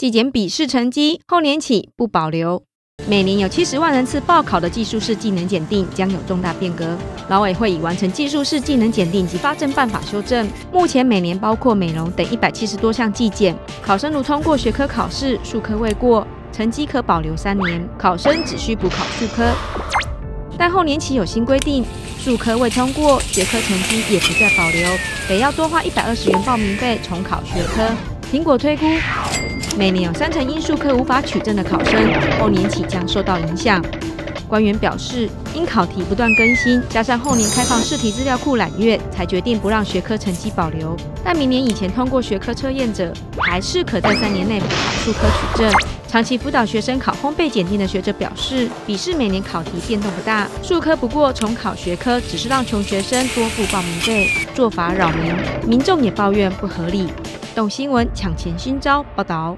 纪检笔试成绩后年起不保留。每年有70万人次报考的技术士技能检定将有重大变革。劳委会已完成技术士技能检定及发证办法修正，目前每年包括美容等170多项技检，考生如通过学科考试，数科未过，成绩可保留3年，考生只需补考数科。但后年起有新规定，数科未通过，学科成绩也不再保留，得要多花120元报名费重考学科。苹果推估，每年有30%因数科无法取证的考生，后年起将受到影响。官员表示，因考题不断更新，加上后年开放试题资料库览阅，才决定不让学科成绩保留。但明年以前通过学科测验者，还是可在3年内补考数科取证。长期辅导学生考烘焙检定的学者表示，笔试每年考题变动不大，数科不过重考学科，只是让穷学生多付报名费，做法扰民，民众也抱怨不合理。动新闻抢钱新招报道。